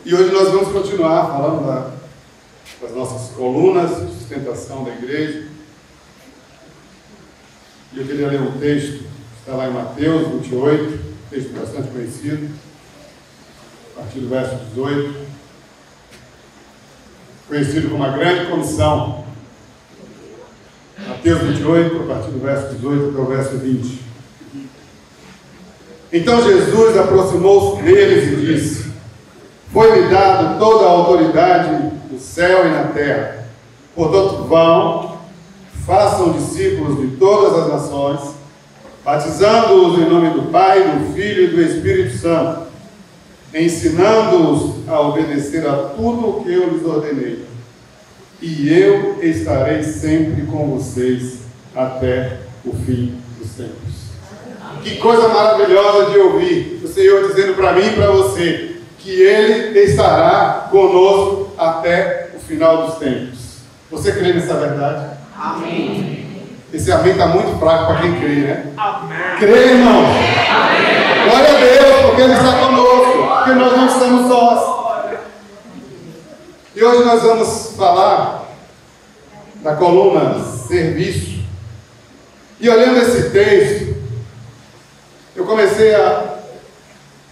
E hoje nós vamos continuar falando das nossas colunas de sustentação da igreja. E eu queria ler um texto que está lá em Mateus 28, texto bastante conhecido, a partir do verso 18, conhecido como a Grande Comissão. Mateus 28, a partir do verso 18 até o verso 20. Então Jesus aproximou-se deles e disse: Foi-me dado toda a autoridade no céu e na terra. Portanto, vão, façam discípulos de todas as nações, batizando-os em nome do Pai, do Filho e do Espírito Santo, ensinando-os a obedecer a tudo o que eu lhes ordenei. E eu estarei sempre com vocês até o fim dos tempos. Que coisa maravilhosa de ouvir o Senhor dizendo para mim e para você que Ele estará conosco até o final dos tempos. Você crê nessa verdade? Amém. Esse amém está muito fraco para quem crê, né? Amém. Crê, irmão. Amém. Glória a Deus, porque Ele está conosco, porque nós não estamos sós. E hoje nós vamos falar da coluna serviço. E olhando esse texto, eu comecei a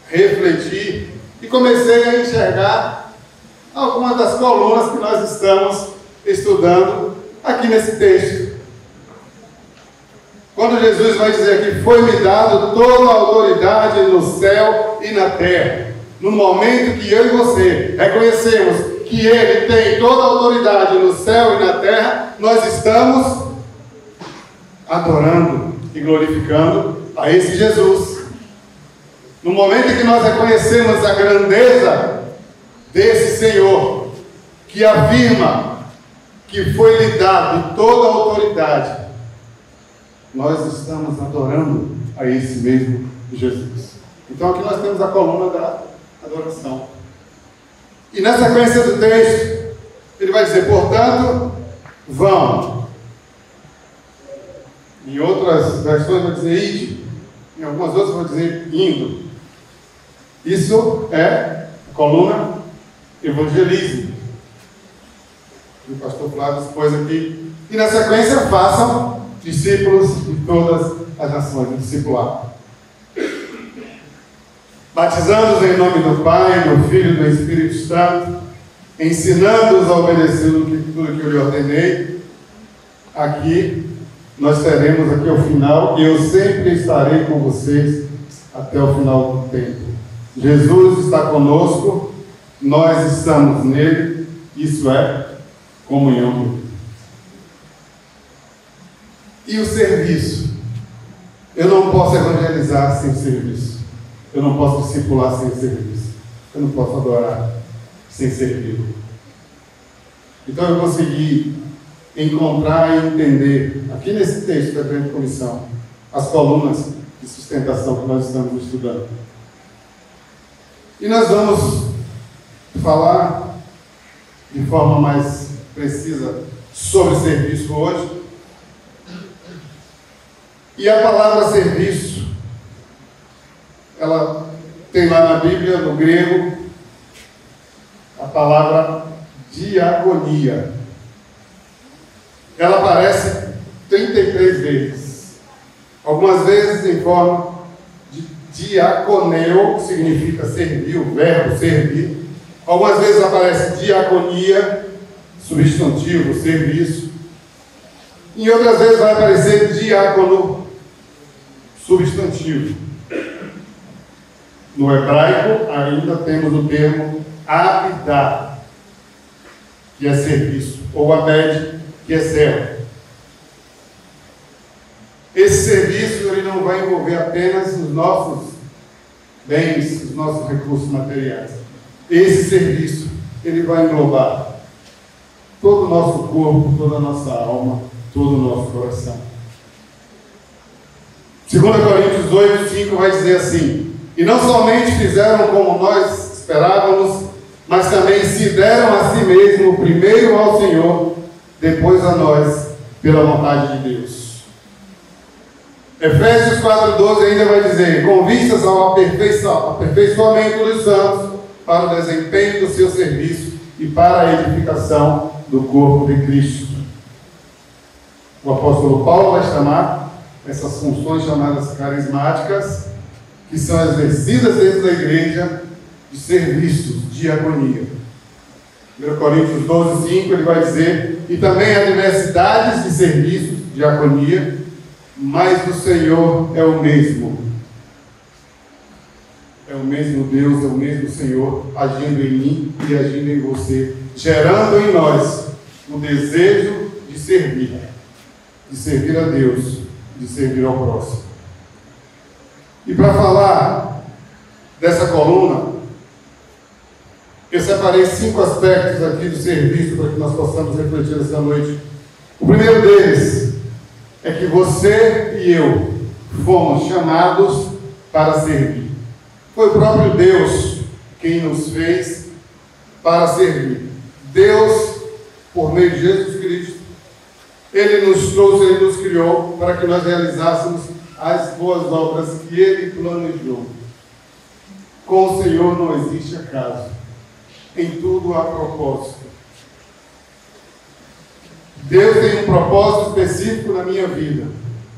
refletir e comecei a enxergar algumas das colunas que nós estamos estudando aqui nesse texto. Quando Jesus vai dizer aqui: foi-me dado toda a autoridade no céu e na terra. No momento que eu e você reconhecemos que Ele tem toda a autoridade no céu e na terra, nós estamos adorando e glorificando a esse Jesus. No momento em que nós reconhecemos a grandeza desse Senhor, que afirma que foi lhe dado toda a autoridade, nós estamos adorando a esse mesmo Jesus. Então aqui nós temos a coluna da adoração. E na sequência do texto, ele vai dizer: portanto, vão. Em outras versões vai dizer ide, em algumas outras vai dizer indo. Isso é a coluna evangelismo, que o pastor Flávio expôs aqui. E na sequência, façam discípulos de todas as nações, discipular. Batizando-os em nome do Pai, do Filho e do Espírito Santo, ensinando-os a obedecer tudo que eu lhe ordenei. Aqui nós teremos aqui ao final, e eu sempre estarei com vocês até o final do tempo. Jesus está conosco, nós estamos nele, isso é comunhão. E o serviço? Eu não posso evangelizar sem serviço. Eu não posso discipular sem serviço. Eu não posso adorar sem servir. Então eu consegui encontrar e entender, aqui nesse texto da Grande Comissão, as colunas de sustentação que nós estamos estudando. E nós vamos falar de forma mais precisa sobre serviço hoje. E a palavra serviço, ela tem lá na Bíblia, no grego, a palavra diaconia. Ela aparece 33 vezes. Algumas vezes em forma de diaconeu, que significa servir, o verbo servir. Algumas vezes aparece diaconia, substantivo, serviço. Em outras vezes vai aparecer diácono, substantivo. No hebraico ainda temos o termo abdá, que é serviço, ou abed, que é servo. Esse serviço ele não vai envolver apenas os nossos bens, os nossos recursos materiais. Esse serviço ele vai englobar todo o nosso corpo, toda a nossa alma, todo o nosso coração. 2 Coríntios 8:5 vai dizer assim: e não somente fizeram como nós esperávamos, mas também se deram a si mesmo, primeiro ao Senhor, depois a nós, pela vontade de Deus. Efésios 4:12 ainda vai dizer: com vistas ao aperfeiçoamento dos santos para o desempenho do seu serviço e para a edificação do corpo de Cristo. O apóstolo Paulo vai chamar essas funções chamadas carismáticas, que são exercidas dentro da igreja, de serviços, diaconia. 1 Coríntios 12, 5, ele vai dizer: e também há diversidades de serviços, diaconia, mas o Senhor é o mesmo. É o mesmo Deus, é o mesmo Senhor, agindo em mim e agindo em você, gerando em nós o desejo de servir a Deus, de servir ao próximo. E para falar dessa coluna, eu separei 5 aspectos aqui do serviço para que nós possamos refletir essa noite. O primeiro deles é que você e eu fomos chamados para servir. Foi o próprio Deus quem nos fez para servir. Deus, por meio de Jesus Cristo, Ele nos trouxe, Ele nos criou para que nós realizássemos as boas obras que Ele planejou. Com o Senhor não existe acaso. Em tudo há propósito. Deus tem um propósito específico na minha vida.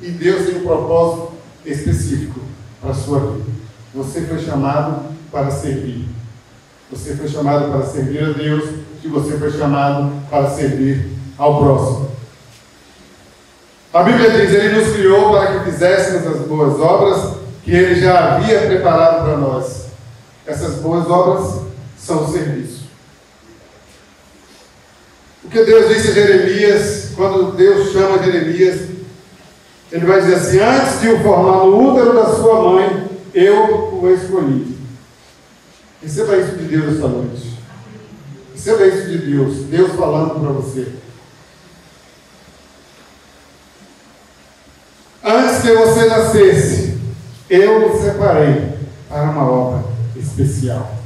E Deus tem um propósito específico para a sua vida. Você foi chamado para servir. Você foi chamado para servir a Deus. E você foi chamado para servir ao próximo. A Bíblia diz: Ele nos criou para que fizéssemos as boas obras que Ele já havia preparado para nós. Essas boas obras são o serviço. O que Deus disse a Jeremias, quando Deus chama Jeremias, Ele vai dizer assim: antes de o formar no útero da sua mãe, eu o escolhi. Receba isso de Deus esta noite. Receba isso de Deus. Deus falando para você. Antes que você nascesse, eu o separei para uma obra especial.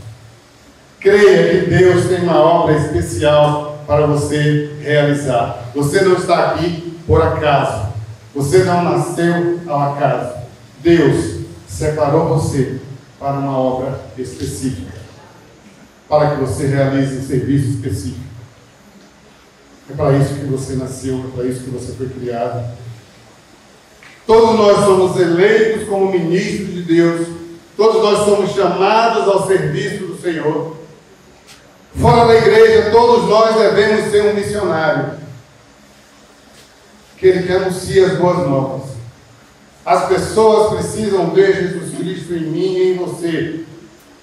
Creia que Deus tem uma obra especial para você realizar. Você não está aqui por acaso. Você não nasceu ao acaso. Deus separou você para uma obra específica, para que você realize um serviço específico. É para isso que você nasceu, é para isso que você foi criado. Todos nós somos eleitos como ministros de Deus. Todos nós somos chamados ao serviço do Senhor. Fora da igreja, todos nós devemos ser um missionário, aquele que anuncia as boas novas. As pessoas precisam ver Jesus Cristo em mim e em você,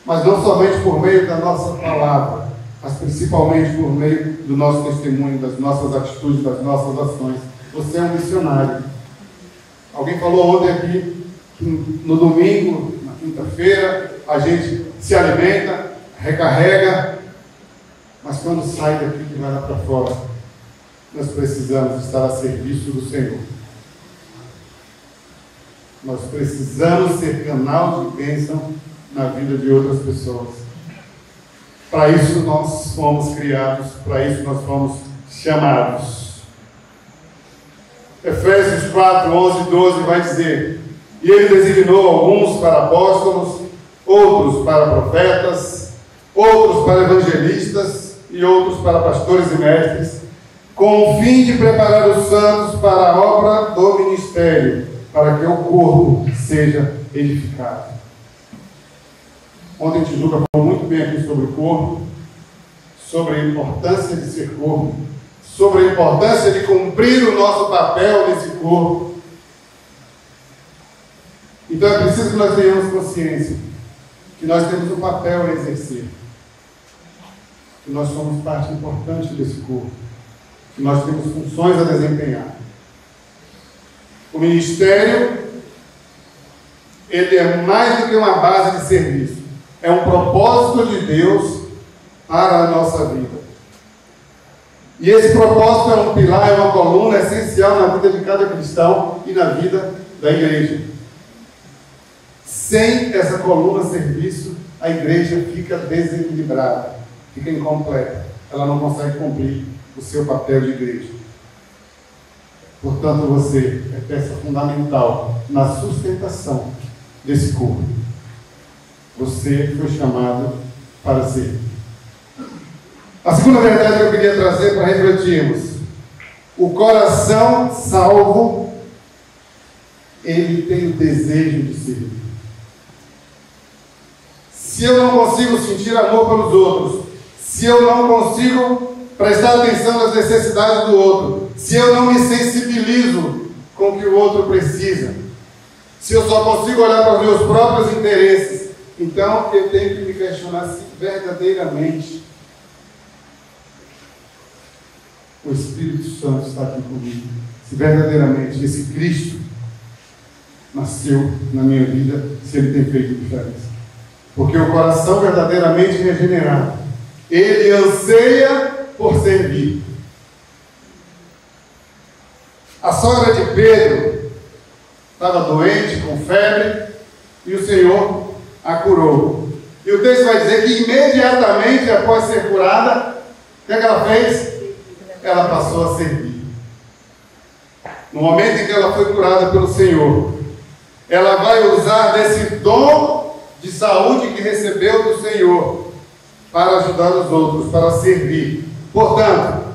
mas não somente por meio da nossa palavra, mas principalmente por meio do nosso testemunho, das nossas atitudes, das nossas ações. Você é um missionário. Alguém falou ontem aqui que no domingo, na quinta-feira, a gente se alimenta, recarrega, mas quando sai daqui que vai lá para fora, nós precisamos estar a serviço do Senhor. Nós precisamos ser canal de bênção na vida de outras pessoas. Para isso nós fomos criados, para isso nós fomos chamados. Efésios 4, 11 e 12 vai dizer: e Ele designou alguns para apóstolos, outros para profetas, outros para evangelistas e outros para pastores e mestres, com o fim de preparar os santos para a obra do ministério, para que o corpo seja edificado. Ontem Tijuca falou muito bem aqui sobre o corpo, sobre a importância de ser corpo, sobre a importância de cumprir o nosso papel nesse corpo. Então é preciso que nós tenhamos consciência que nós temos um papel a exercer, que nós somos parte importante desse corpo, que nós temos funções a desempenhar. O ministério, ele é mais do que uma base de serviço, é um propósito de Deus para a nossa vida. E esse propósito é um pilar, é uma coluna essencial na vida de cada cristão e na vida da igreja. Sem essa coluna serviço, a igreja fica desequilibrada, fica incompleta. Ela não consegue cumprir o seu papel de igreja. Portanto, você é peça fundamental na sustentação desse corpo. Você foi chamado para servir. A segunda verdade que eu queria trazer para refletirmos: o coração salvo, ele tem o desejo de servir. Se eu não consigo sentir amor pelos outros, se eu não consigo prestar atenção nas necessidades do outro, se eu não me sensibilizo com o que o outro precisa, se eu só consigo olhar para os meus próprios interesses, então eu tenho que me questionar se verdadeiramente o Espírito Santo está aqui comigo, se verdadeiramente esse Cristo nasceu na minha vida, se ele tem feito diferença. Porque o coração verdadeiramente regenerado, ele anseia por servir. A sogra de Pedro estava doente, com febre, e o Senhor a curou. E o texto vai dizer que imediatamente após ser curada, o que ela fez? Ela passou a servir. No momento em que ela foi curada pelo Senhor, ela vai usar desse dom de saúde que recebeu do Senhor para ajudar os outros, para servir. Portanto,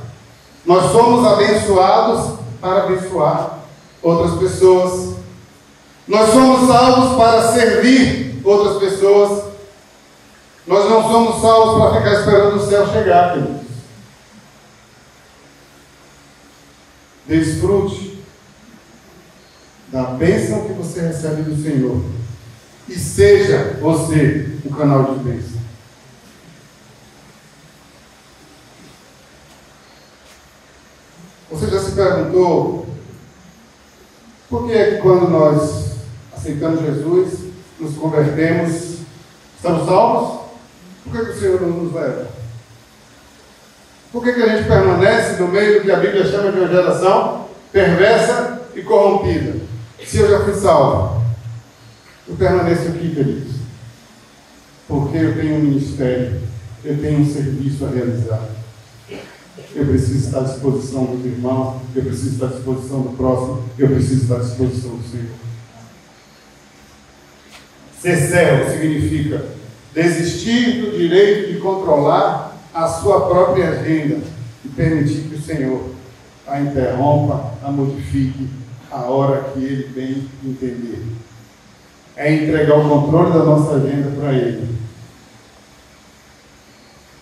nós somos abençoados para abençoar outras pessoas. Nós somos salvos para servir outras pessoas. Nós não somos salvos para ficar esperando o céu chegar, queridos. Desfrute da bênção que você recebe do Senhor e seja você um canal de bênção. Você já se perguntou por que é que quando nós aceitamos Jesus, nos convertemos, estamos salvos? Por que o Senhor não nos leva? Por que a gente permanece no meio do que a Bíblia chama de uma geração perversa e corrompida? Se eu já fui salvo, eu permaneço aqui, queridos, porque eu tenho um ministério, eu tenho um serviço a realizar. Eu preciso estar à disposição dos irmãos, eu preciso estar à disposição do próximo, eu preciso estar à disposição do Senhor. Ser servo significa desistir do direito de controlar a sua própria agenda e permitir que o Senhor a interrompa, a modifique a hora que Ele bem entender. É entregar o controle da nossa agenda para Ele.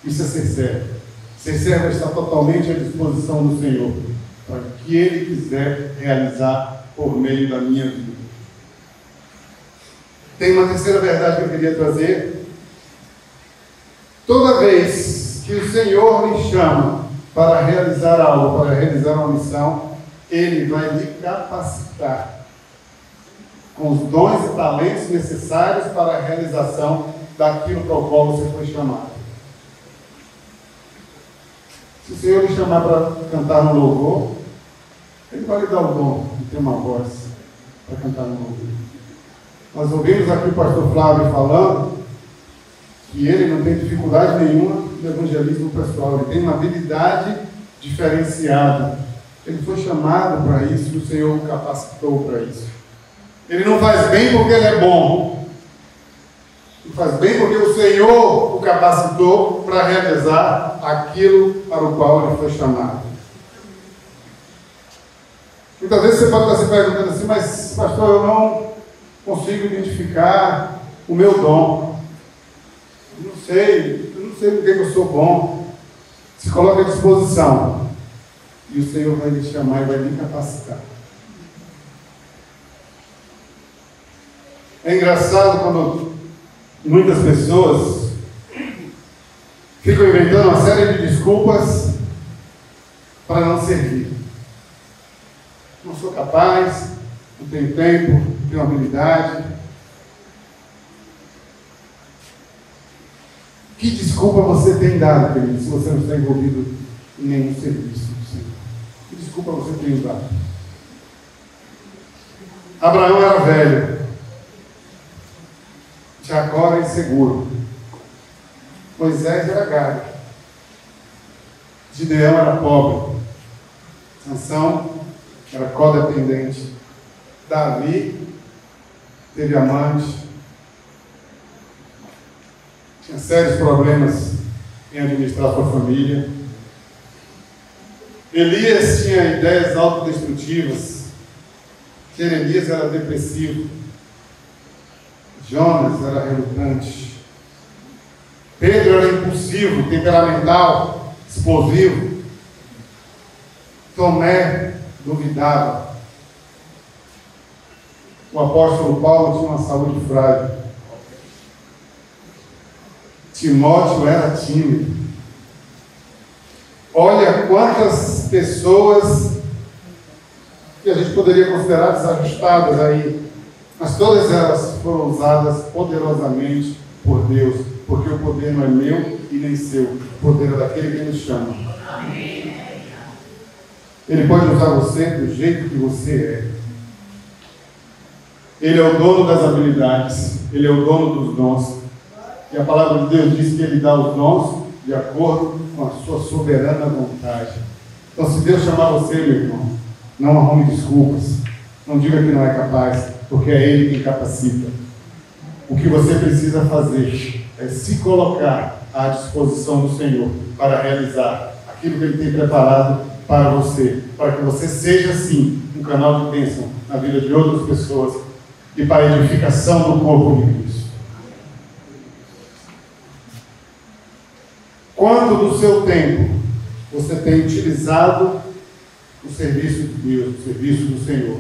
Isso é ser servo. Ser servo é estar totalmente à disposição do Senhor, para o que Ele quiser realizar por meio da minha vida. Tem uma terceira verdade que eu queria trazer. Toda vez que o Senhor me chama para realizar algo, para realizar uma missão, Ele vai lhe capacitar com os dons e talentos necessários para a realização daquilo para o qual você foi chamado. Se o Senhor lhe chamar para cantar no louvor, Ele vai lhe dar o dom de ter uma voz para cantar no louvor. Nós ouvimos aqui o pastor Flávio falando que ele não tem dificuldade nenhuma de evangelismo pessoal, ele tem uma habilidade diferenciada. Ele foi chamado para isso e o Senhor o capacitou para isso. Ele não faz bem porque ele é bom. Ele faz bem porque o Senhor o capacitou para realizar aquilo para o qual ele foi chamado. Muitas vezes você pode estar se perguntando assim, mas pastor, eu não consigo identificar o meu dom. Eu não sei por que eu sou bom. Se coloque à disposição. E o Senhor vai lhe chamar e vai lhe capacitar. É engraçado quando muitas pessoas ficam inventando uma série de desculpas para não servir. Não sou capaz, não tenho tempo, não tenho habilidade. Que desculpa você tem dado, querido, se você não está envolvido em nenhum serviço do Senhor? Que desculpa você tem dado? Abraão era velho. Jacó era inseguro. Moisés era gago. Gideão era pobre. Sansão era codependente. Davi teve amante. Tinha tinha sérios problemas em administrar sua família. Elias tinha ideias autodestrutivas. Jeremias era depressivo. Jonas era relutante. Pedro era impulsivo, temperamental, explosivo. Tomé duvidava. O apóstolo Paulo tinha uma saúde frágil. Timóteo era tímido. Olha quantas pessoas que a gente poderia considerar desajustadas aí, mas todas elas foram usadas poderosamente por Deus, porque o poder não é meu e nem seu, o poder é daquele que nos chama. Ele pode usar você do jeito que você é. Ele é o dono das habilidades, ele é o dono dos dons. E a palavra de Deus diz que ele dá os dons de acordo com a sua soberana vontade. Então, se Deus chamar você, meu irmão, não arrume desculpas. Não diga que não é capaz, porque é Ele quem capacita. O que você precisa fazer é se colocar à disposição do Senhor para realizar aquilo que Ele tem preparado para você, para que você seja, sim, um canal de bênção na vida de outras pessoas e para a edificação do corpo de Cristo. Quanto do seu tempo você tem utilizado o serviço de Deus, o serviço do Senhor?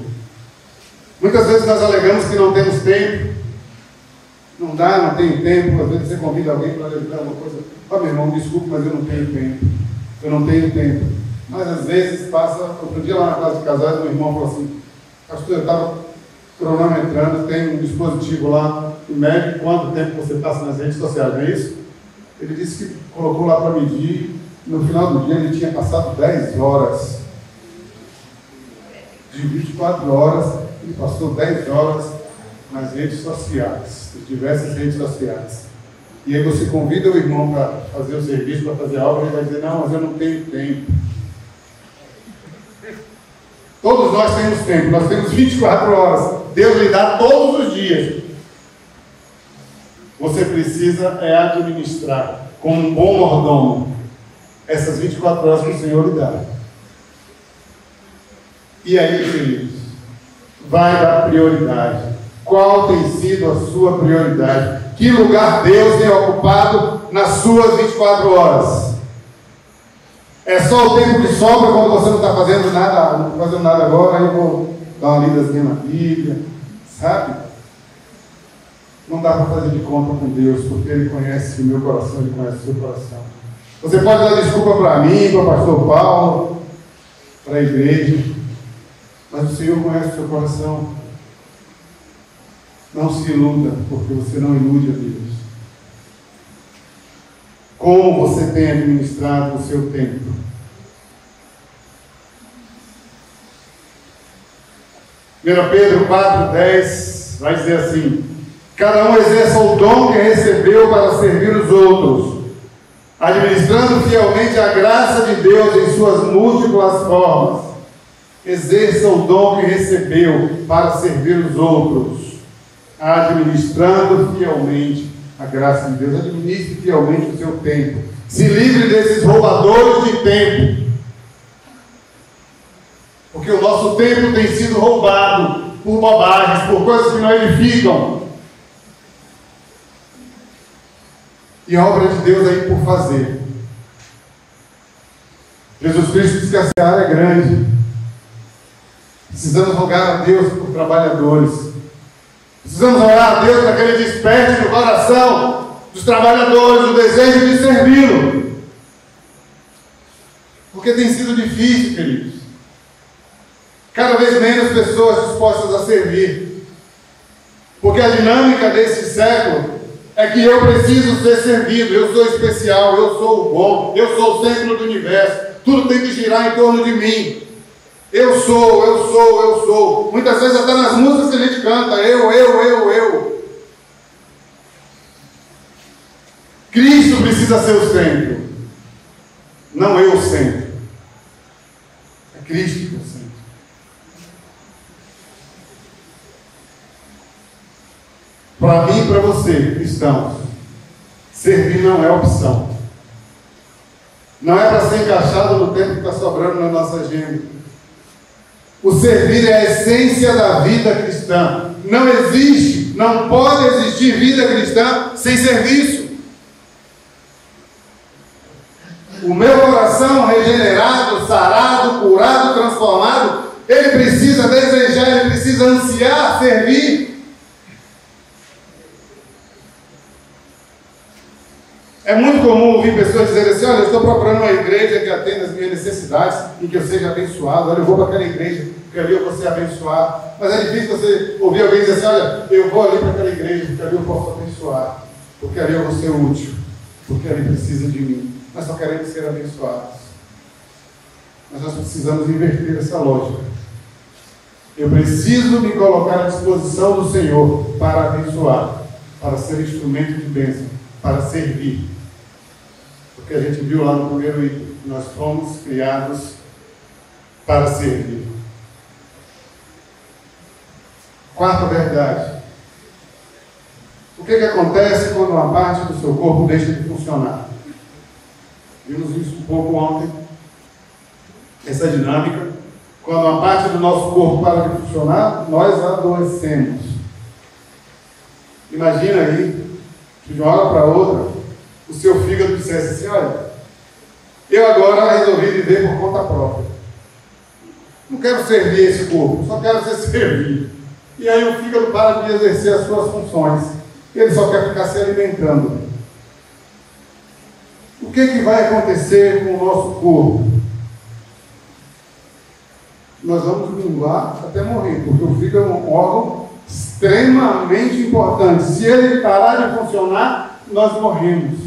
Muitas vezes nós alegamos que não temos tempo. Não dá, não tenho tempo. Às vezes você convida alguém para ajudar uma coisa. Ó, meu irmão, desculpe, mas eu não tenho tempo. Eu não tenho tempo. Mas às vezes passa. Outro dia lá na casa de casais, meu irmão falou assim: pastor, eu estava cronometrando, tem um dispositivo lá que mede quanto tempo você passa nas redes sociais, não é isso? Ele disse que colocou lá para medir. No final do dia ele tinha passado 10 horas. De 24 horas, ele passou 10 horas nas redes sociais, nas diversas redes sociais. E aí você convida o irmão para fazer o serviço, para fazer algo, ele vai dizer: não, mas eu não tenho tempo. Todos nós temos tempo, nós temos 24 horas. Deus lhe dá todos os dias. Você precisa administrar como um bom mordomo essas 24 horas que o Senhor lhe dá. E aí, queridos, vai dar prioridade. Qual tem sido a sua prioridade? Que lugar Deus tem ocupado nas suas 24 horas? É só o tempo que sobra quando você não está fazendo nada, não está fazendo nada agora, aí eu vou dar uma lidazinha na Bíblia, sabe? Não dá para fazer de conta com Deus, porque Ele conhece o meu coração, Ele conhece o seu coração. Você pode dar desculpa para mim, para o pastor Paulo, para a igreja, mas o Senhor conhece o seu coração. Não se iluda, porque você não ilude a Deus. Como você tem administrado o seu tempo? Pedro 4,10 vai dizer assim: cada um exerça o dom que recebeu para servir os outros, administrando fielmente a graça de Deus em suas múltiplas formas. Exerça o dom que recebeu para servir os outros, administrando fielmente a graça de Deus. Administre fielmente o seu tempo. Se livre desses roubadores de tempo, porque o nosso tempo tem sido roubado por bobagens, por coisas que não edificam. E a obra de Deus aí por fazer. Jesus Cristo diz que a seara é grande. Precisamos rogar a Deus por trabalhadores. Precisamos orar a Deus para que Ele desperte no coração dos trabalhadores o desejo de servi-lo. Porque tem sido difícil, queridos. Cada vez menos pessoas dispostas a servir. Porque a dinâmica desse século é que eu preciso ser servido, eu sou especial, eu sou o bom, eu sou o centro do universo, tudo tem que girar em torno de mim. Eu sou. Muitas vezes até nas músicas que a gente canta, eu. Cristo precisa ser o centro, não eu o centro. É Cristo que é o centro. Para mim e para você, cristãos, Servir não é opção. Não é para ser encaixado no tempo que está sobrando na nossa agenda. O servir é a essência da vida cristã. Não existe, não pode existir vida cristã sem serviço. O meu coração regenerado, sarado, curado, transformado, ele precisa desejar, ele precisa ansiar servir. É muito comum ouvir pessoas dizerem assim: olha, eu estou procurando uma igreja que atenda as minhas necessidades e que eu seja abençoado. Olha, eu vou para aquela igreja, porque ali eu vou ser abençoado. Mas é difícil você ouvir alguém dizer assim: olha, eu vou ali para aquela igreja, porque ali eu posso abençoar, porque ali eu vou ser útil, porque ali precisa de mim. Nós só queremos ser abençoados. Mas nós precisamos inverter essa lógica. Eu preciso me colocar à disposição do Senhor para abençoar, para ser instrumento de bênção, para servir. Porque a gente viu lá no primeiro item, nós fomos criados para servir. Quarta verdade. O que acontece quando uma parte do seu corpo deixa de funcionar? Vimos isso um pouco ontem, essa dinâmica. Quando uma parte do nosso corpo para de funcionar, nós adoecemos. Imagina aí, que de uma hora para outra, o seu fígado dissesse assim: olha, eu agora resolvi viver por conta própria. Não quero servir esse corpo, só quero ser servido. E aí o fígado para de exercer as suas funções. Ele só quer ficar se alimentando. O que vai acontecer com o nosso corpo? Nós vamos minguar até morrer, porque o fígado é um órgão extremamente importante. Se ele parar de funcionar, nós morremos.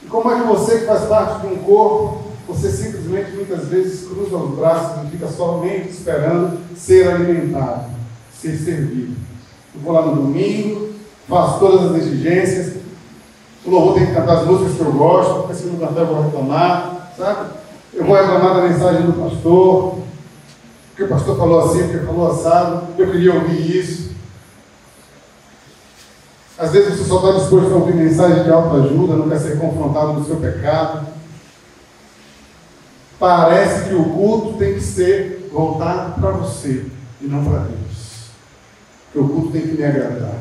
E como é que você, que faz parte de um corpo, você simplesmente muitas vezes cruza os braços e fica somente esperando ser alimentado, ser servido? Eu vou lá no domingo, faço todas as exigências, o louvor tem que cantar as músicas que eu gosto, porque se não cantar eu vou reclamar, sabe? Eu vou reclamar da mensagem do pastor, porque o pastor falou assim, porque falou assado, eu queria ouvir isso. Às vezes você só está disposto a ouvir mensagem de autoajuda, não quer ser confrontado no seu pecado. Parece que o culto tem que ser voltado para você e não para Deus. Porque o culto tem que me agradar.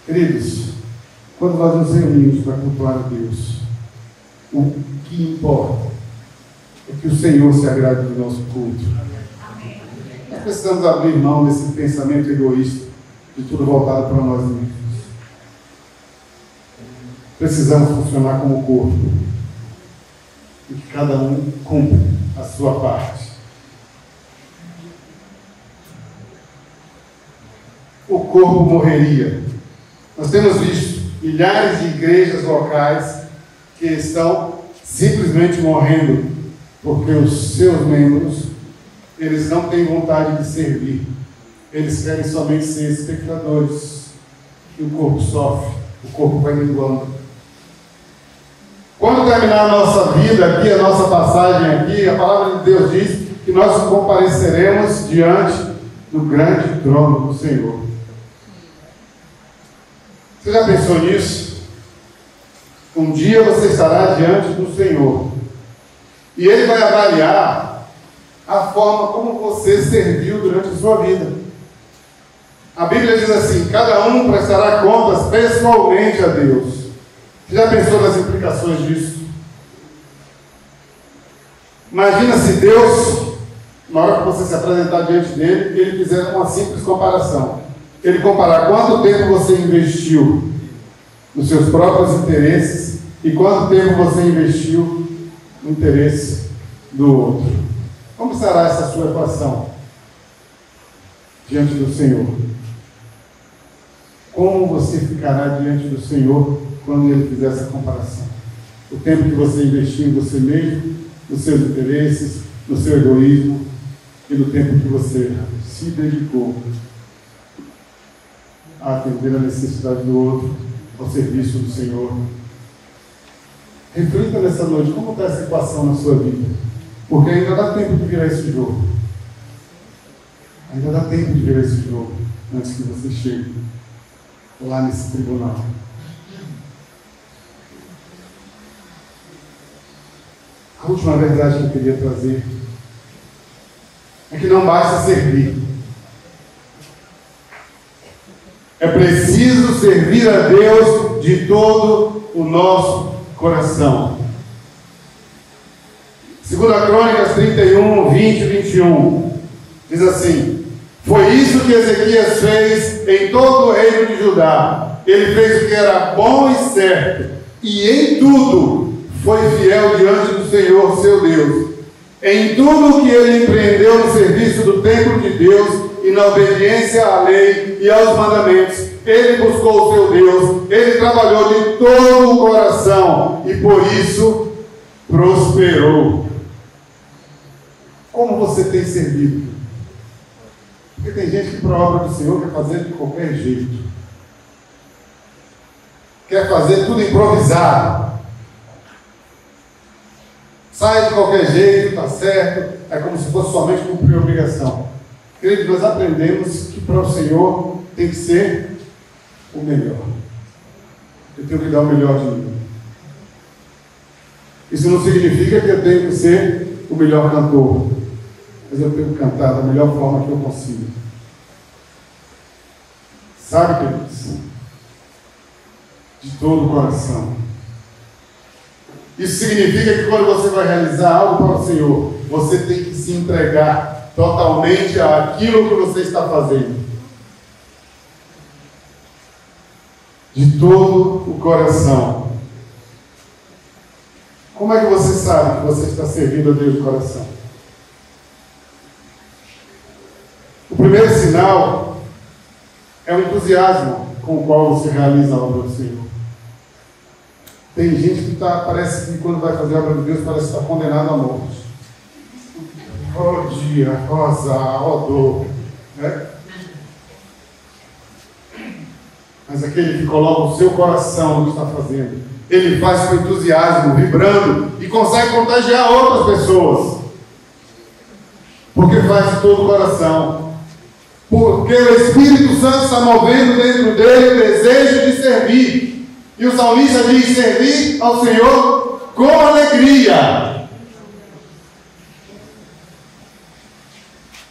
Queridos, quando nós nos reunimos para cultuar a Deus, o que importa é que o Senhor se agrade do nosso culto. Nós precisamos abrir mão desse pensamento egoísta, de tudo voltado para nós mesmos. Precisamos funcionar como corpo, e que cada um cumpra a sua parte. O corpo morreria. Nós temos visto milhares de igrejas locais que estão simplesmente morrendo porque os seus membros, eles não têm vontade de servir. Eles querem somente ser espectadores. E o corpo sofre, o corpo vai minguando. Quando terminar a nossa vida aqui, a nossa passagem aqui, a palavra de Deus diz que nós compareceremos diante do grande trono do Senhor. Você já pensou nisso? Um dia você estará diante do Senhor e Ele vai avaliar a forma como você serviu durante a sua vida. A Bíblia diz assim: cada um prestará contas pessoalmente a Deus. Você já pensou nas implicações disso? Imagina se Deus, na hora que você se apresentar diante dele, Ele fizer uma simples comparação. Ele comparar quanto tempo você investiu nos seus próprios interesses e quanto tempo você investiu no interesse do outro. Como será essa sua equação diante do Senhor? Como você ficará diante do Senhor quando Ele fizer essa comparação? O tempo que você investiu em você mesmo, nos seus interesses, no seu egoísmo e no tempo que você se dedicou a atender a necessidade do outro, ao serviço do Senhor. Reflita nessa noite, como está essa equação na sua vida? Porque ainda dá tempo de virar esse jogo. Ainda dá tempo de virar esse jogo, antes que você chegue lá nesse tribunal. A última verdade que eu queria trazer é que não basta servir. É preciso servir a Deus de todo o nosso coração. 2 Crônicas 31, 20 e 21 diz assim: foi isso que Ezequias fez em todo o reino de Judá. Ele fez o que era bom e certo, e em tudo foi fiel diante do Senhor seu Deus. Em tudo que ele empreendeu no serviço do templo de Deus e na obediência à lei e aos mandamentos, ele buscou o seu Deus, ele trabalhou de todo o coração e por isso prosperou. Como você tem servido? Porque tem gente que para a obra do Senhor quer fazer de qualquer jeito. Quer fazer tudo improvisado. Sai de qualquer jeito, está certo. É como se fosse somente cumprir a obrigação. Queridos, nós aprendemos que para o Senhor tem que ser o melhor. Eu tenho que dar o melhor de mim. Isso não significa que eu tenho que ser o melhor cantor. Mas eu tenho que cantar da melhor forma que eu consigo. Sabe, queridos? De todo o coração. Isso significa que quando você vai realizar algo para o Senhor, você tem que se entregar totalmente àquilo que você está fazendo. De todo o coração. Como é que você sabe que você está servindo a Deus de coração? O primeiro sinal é o entusiasmo com o qual você realiza a obra do Senhor. Tem gente que parece que quando vai fazer a obra de Deus, parece que está condenado à morte. Ó dia, ó azar, ó dor. Né? Mas aquele que coloca o seu coração no que está fazendo, ele faz com entusiasmo, vibrando, e consegue contagiar outras pessoas. Porque faz de todo o coração. Porque o Espírito Santo está movendo dentro dele o desejo de servir. E o salmista diz: servir ao Senhor com alegria.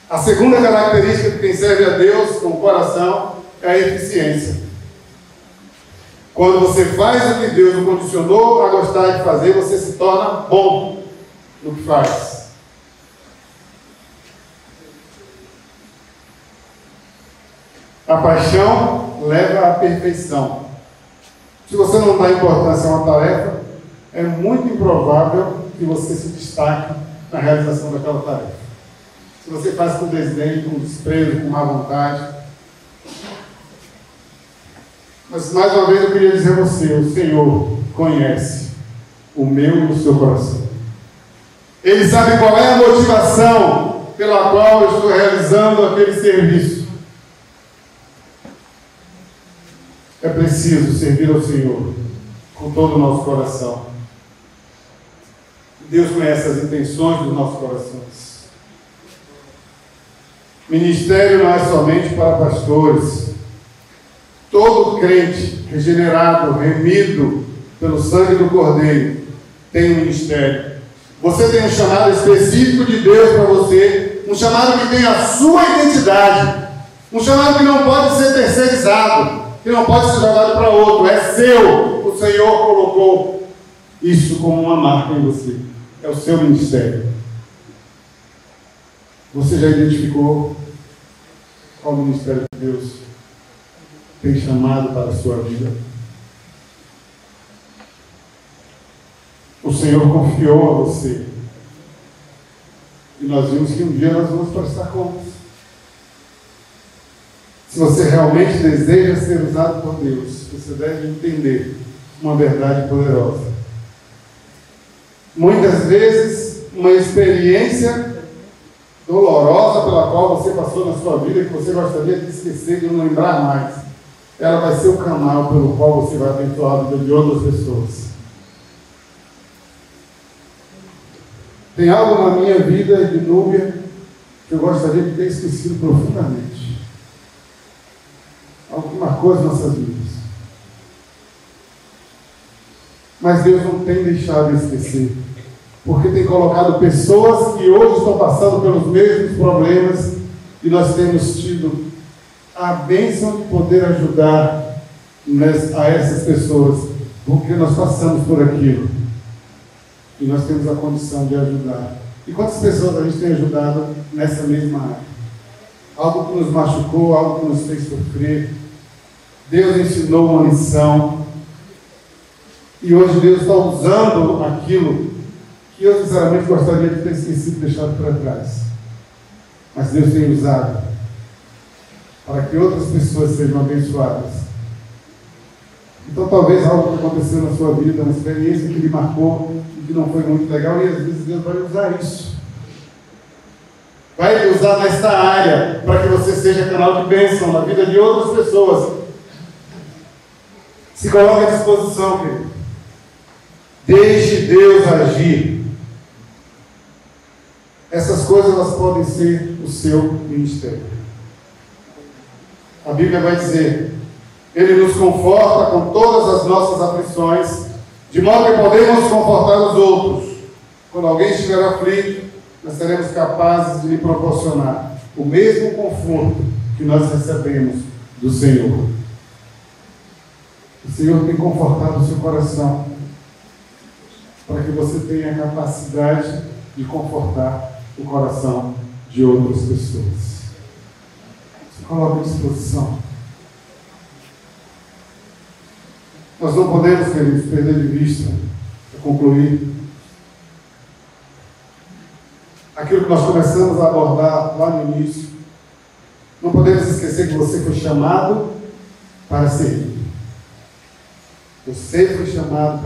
A segunda característica de quem serve a Deus com o coração é a eficiência. Quando você faz o que Deus o condicionou a gostar de fazer, você se torna bom no que faz. A paixão leva à perfeição. Se você não dá importância a uma tarefa, é muito improvável que você se destaque na realização daquela tarefa. Se você faz com desdém, com desprezo, com má vontade. Mas mais uma vez eu queria dizer a você: o Senhor conhece o meu e o seu coração. Ele sabe qual é a motivação pela qual eu estou realizando aquele serviço. É preciso servir ao Senhor com todo o nosso coração. Deus conhece as intenções dos nossos corações. Ministério não é somente para pastores. Todo crente regenerado, remido pelo sangue do Cordeiro, tem um ministério. Você tem um chamado específico de Deus para você, um chamado que tem a sua identidade, um chamado que não pode ser terceirizado, que não pode ser jogado para outro, é seu. O Senhor colocou isso como uma marca em você. É o seu ministério. Você já identificou qual ministério de Deus tem chamado para a sua vida? O Senhor confiou a você. E nós vimos que um dia nós vamos prestar contas. Se você realmente deseja ser usado por Deus, você deve entender uma verdade poderosa. Muitas vezes, uma experiência dolorosa pela qual você passou na sua vida, que você gostaria de esquecer, de não lembrar mais, ela vai ser o canal pelo qual você vai abençoar a vida de outras pessoas. Tem algo na minha vida de Núbia que eu gostaria de ter esquecido profundamente. Algo que marcou as nossas vidas. Mas Deus não tem deixado de esquecer. porque tem colocado pessoas que hoje estão passando pelos mesmos problemas e nós temos tido a bênção de poder ajudar a essas pessoas, porque nós passamos por aquilo e nós temos a condição de ajudar. E quantas pessoas a gente tem ajudado nessa mesma área? Algo que nos machucou, algo que nos fez sofrer. Deus ensinou uma lição e hoje Deus está usando aquilo que eu sinceramente gostaria de ter esquecido, deixado para trás. Mas Deus tem usado para que outras pessoas sejam abençoadas. Então talvez algo que aconteceu na sua vida, uma experiência que lhe marcou e que não foi muito legal, e às vezes Deus vai usar isso. Vai lhe usar nesta área para que você seja canal de bênção na vida de outras pessoas. Se coloque à disposição, querido. Deixe Deus agir. Essas coisas elas podem ser o seu ministério. A Bíblia vai dizer: Ele nos conforta com todas as nossas aflições, de modo que podemos confortar os outros. Quando alguém estiver aflito, nós seremos capazes de lhe proporcionar o mesmo conforto que nós recebemos do Senhor. O Senhor tem confortado o seu coração para que você tenha a capacidade de confortar o coração de outras pessoas. Se coloque à disposição. Nós não podemos, queridos, perder de vista, para concluir, aquilo que nós começamos a abordar lá no início. Não podemos esquecer que você foi chamado para servir. Você foi chamado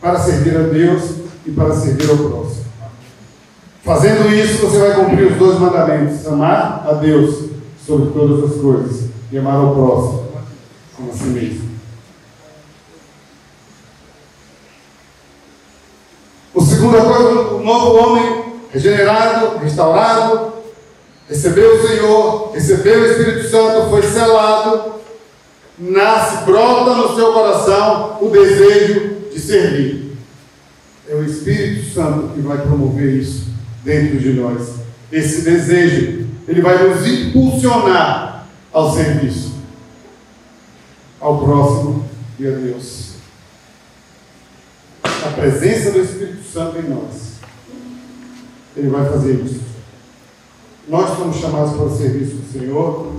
para servir a Deus e para servir ao próximo. Fazendo isso, você vai cumprir os 2 mandamentos: amar a Deus sobre todas as coisas e amar ao próximo como a si mesmo. A segunda coisa, o novo homem regenerado, restaurado, recebeu o Senhor, recebeu o Espírito Santo, foi selado, nasce, brota no seu coração o desejo de servir. É o Espírito Santo que vai promover isso dentro de nós. Esse desejo, ele vai nos impulsionar ao serviço, ao próximo e a Deus. A presença do Espírito Santo em nós, ele vai fazer isso. Nós somos chamados para o serviço do Senhor,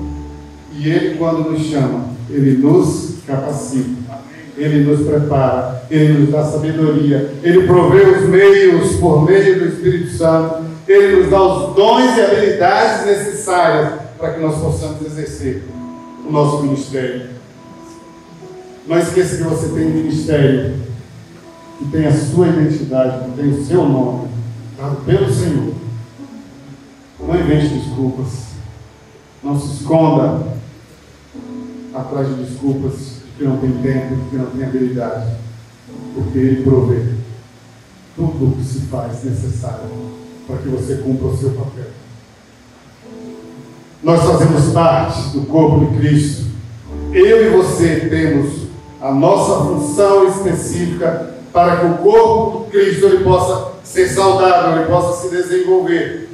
e Ele, quando nos chama, Ele nos capacita, Ele nos prepara, Ele nos dá sabedoria, Ele provê os meios por meio do Espírito Santo, Ele nos dá os dons e habilidades necessárias para que nós possamos exercer o nosso ministério. Não esqueça que você tem um ministério que tem a sua identidade, que tem o seu nome, dado pelo Senhor. Não invente desculpas. Não se esconda atrás de desculpas de que não tem tempo, de que não tem habilidade. Porque Ele provê tudo o que se faz necessário para que você cumpra o seu papel. Nós fazemos parte do corpo de Cristo. Eu e você temos a nossa função específica para que o corpo de Cristo ele possa ser saudável, ele possa se desenvolver.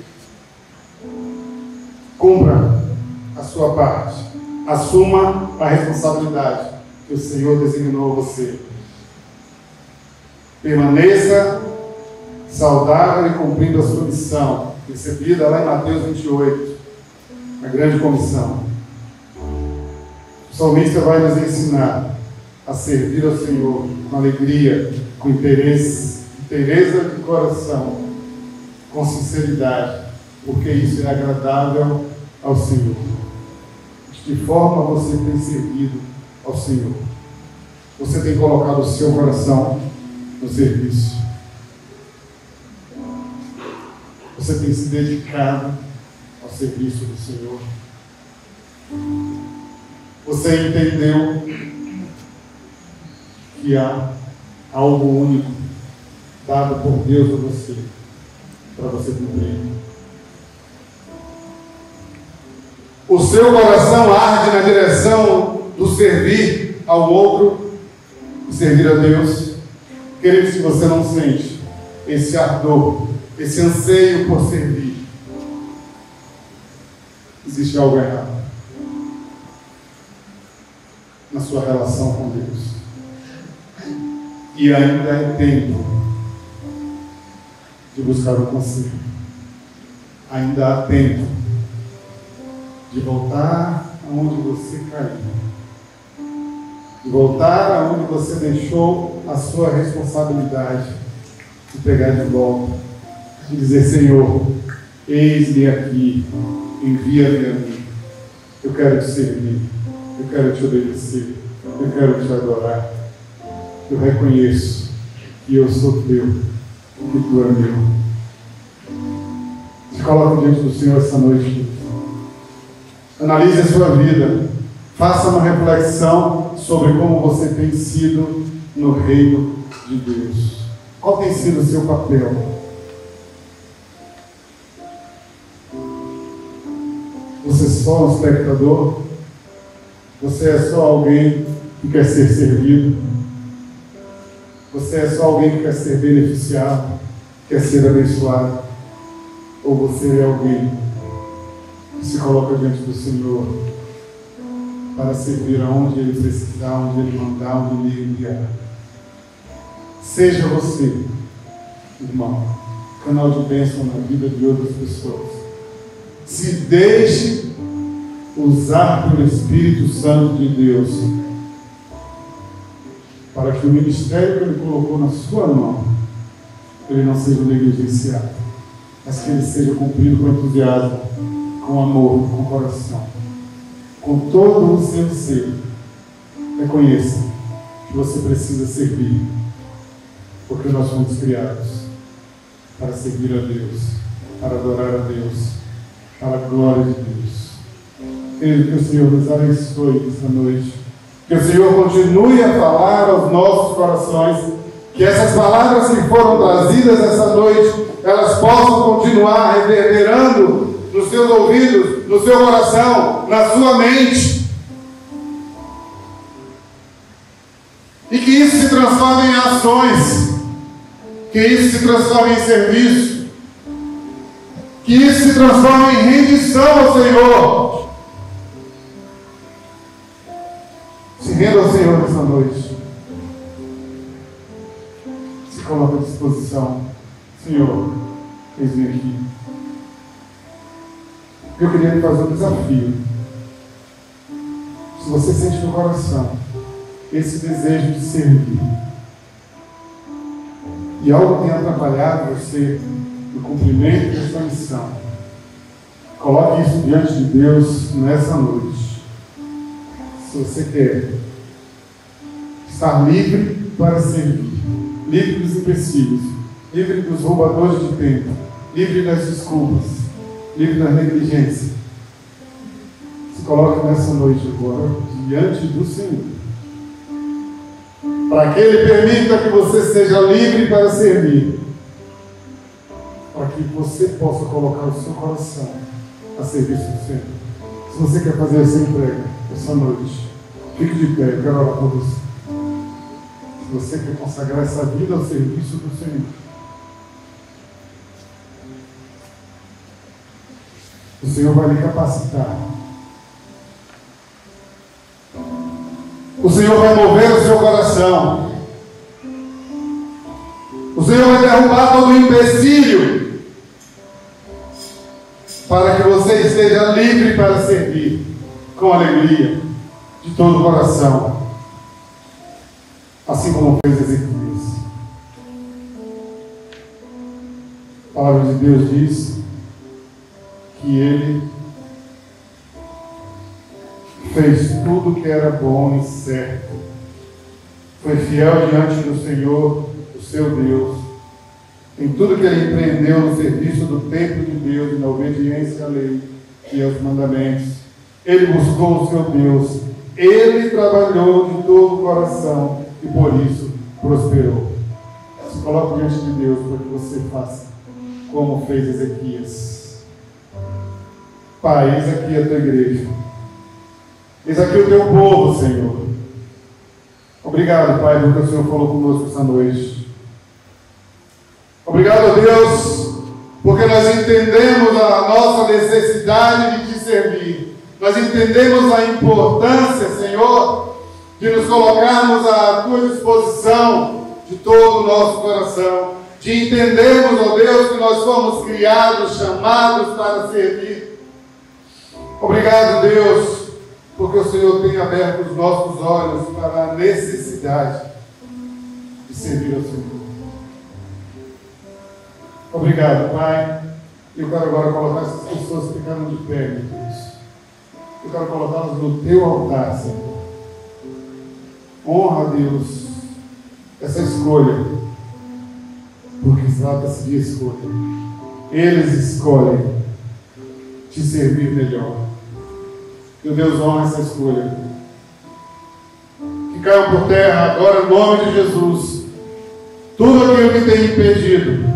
Cumpra a sua parte. Assuma a responsabilidade que o Senhor designou a você. Permaneça saudável e cumprindo a sua missão, recebida lá em Mateus 28, a grande comissão. O salmista vai nos ensinar a servir ao Senhor com alegria, com interesse, interesse de coração, com sinceridade, porque isso é agradável ao Senhor. De que forma você tem servido ao Senhor? Você tem colocado o seu coração no serviço? Você tem se dedicado ao serviço do Senhor? Você entendeu que há algo único dado por Deus a você, para você cumprir? O seu coração arde na direção do servir ao outro, servir a Deus? Querido, se você não sente esse ardor, esse anseio por servir, existe algo errado na sua relação com Deus. E ainda é tempo de buscar o conselho. Ainda há tempo de voltar aonde você caiu. De voltar aonde você deixou a sua responsabilidade. De pegar de volta. De dizer: Senhor, eis-me aqui. Envia-me a mim. Eu quero te servir. Eu quero te obedecer. Eu quero te adorar. Eu reconheço que eu sou teu, que tu é meu. Se coloque diante do Senhor essa noite. Analise a sua vida. Faça uma reflexão sobre como você tem sido no reino de Deus. Qual tem sido o seu papel? Você é só um espectador? Você é só alguém que quer ser servido? Você é só alguém que quer ser beneficiado, quer ser abençoado? Ou você é alguém que se coloca diante do Senhor para servir aonde Ele precisar, onde Ele mandar, onde Ele enviar? Seja você, irmão, canal de bênção na vida de outras pessoas. Se deixe usar pelo Espírito Santo de Deus, para que o ministério que Ele colocou na sua mão, ele não seja negligenciado, mas que ele seja cumprido com entusiasmo, com amor, com coração, com todo o seu ser. Reconheça que você precisa servir, porque nós fomos criados para servir a Deus, para adorar a Deus, para a glória de Deus. Querido, que o Senhor nos abençoe esta noite. Que o Senhor continue a falar aos nossos corações, que essas palavras que foram trazidas essa noite, elas possam continuar reverberando nos seus ouvidos, no seu coração, na sua mente. E que isso se transforme em ações, que isso se transforme em serviço, que isso se transforme em rendição ao Senhor. Se renda ao Senhor nessa noite. Se coloca à disposição. Senhor, eis-me aqui. Eu queria lhe fazer um desafio. Se você sente no coração esse desejo de servir, e algo tem atrapalhado você no cumprimento dessa missão, coloque isso diante de Deus nessa noite. Se você quer estar livre para servir, livre dos empecilhos, livre dos roubadores de tempo, livre das desculpas, livre da negligência, se coloque nessa noite agora diante do Senhor, para que Ele permita que você seja livre para servir, para que você possa colocar o seu coração a serviço do Senhor. Se você quer fazer essa entrega essa noite, fique de pé, eu quero orar por você. Se você quer consagrar essa vida ao serviço do Senhor, o Senhor vai lhe capacitar. O Senhor vai mover o seu coração. O Senhor vai derrubar todo o empecilho para que você esteja livre para servir com alegria, de todo o coração, assim como fez Ezequias. A palavra de Deus diz que ele fez tudo que era bom e certo, foi fiel diante do Senhor, o seu Deus, em tudo que ele empreendeu no serviço do templo de Deus e na obediência à lei e aos mandamentos. Ele buscou o seu Deus, ele trabalhou de todo o coração e por isso prosperou. Se coloque diante de Deus para que você faça como fez Ezequias. Pai, eis aqui a tua igreja, eis aqui o teu povo, Senhor. Obrigado, Pai, porque o Senhor falou conosco essa noite. Obrigado a Deus, porque nós entendemos a nossa necessidade de Te servir. Nós entendemos a importância, Senhor, de nos colocarmos à Tua disposição de todo o nosso coração. De entendermos, ó Deus, que nós fomos criados, chamados para servir. Obrigado, Deus, porque o Senhor tem aberto os nossos olhos para a necessidade de servir ao Senhor. Obrigado, Pai. Eu quero agora colocar essas pessoas que ficaram de pé, meu Deus. Eu quero colocá-las no Teu altar, Senhor. Honra, Deus, essa escolha, porque trata-se de escolha. Eles escolhem Te servir melhor. Meu Deus, honra essa escolha. Que caiam por terra agora, em nome de Jesus, tudo aquilo que tem impedido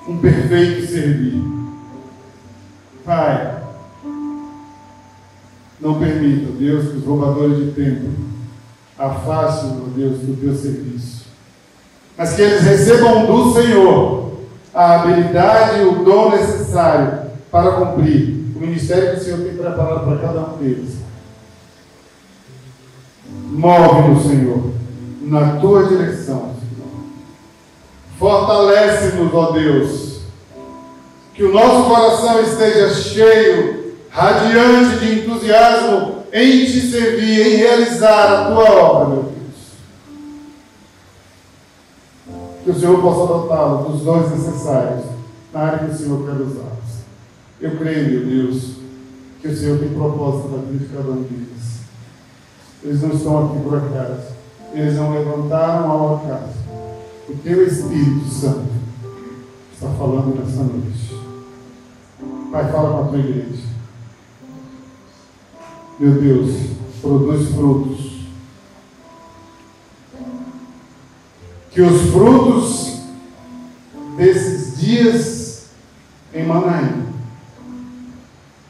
um perfeito servir. Pai, não permita, Deus, que os roubadores de tempo afastem, meu Deus, do Teu serviço, mas que eles recebam do Senhor a habilidade e o dom necessário para cumprir o ministério que o Senhor tem preparado para cada um deles. Move-nos, Senhor, na Tua direção. Fortalece-nos, ó Deus, que o nosso coração esteja cheio, radiante de entusiasmo em Te servir, em realizar a Tua obra, meu Deus. Que o Senhor possa dotá-lo dos dons necessários na área que o Senhor quer usá-los. Eu creio, meu Deus, que o Senhor tem propósito na vida de cada um deles. Eles não estão aqui por acaso. Eles não levantaram ao acaso. O Teu Espírito Santo está falando nessa noite. Pai, fala com a Tua igreja. Meu Deus, produz frutos. Que os frutos desses dias em Manaim,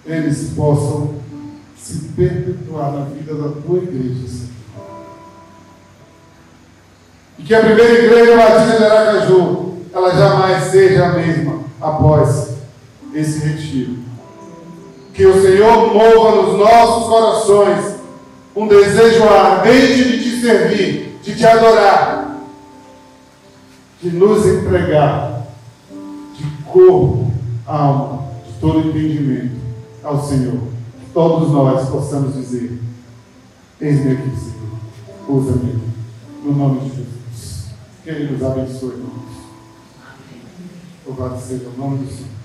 eles possam se perpetuar na vida da Tua igreja, Senhor. E que a primeira igreja batista de Aracaju, ela jamais seja a mesma após esse retiro. Que o Senhor mova nos nossos corações um desejo ardente de Te servir, de Te adorar, de nos entregar de corpo, alma, de todo entendimento ao Senhor. Que todos nós possamos dizer: eis-me aqui, Senhor, usa-me, no nome de Jesus. Que Ele nos abençoe, irmãos. Louvado seja o nome do Senhor.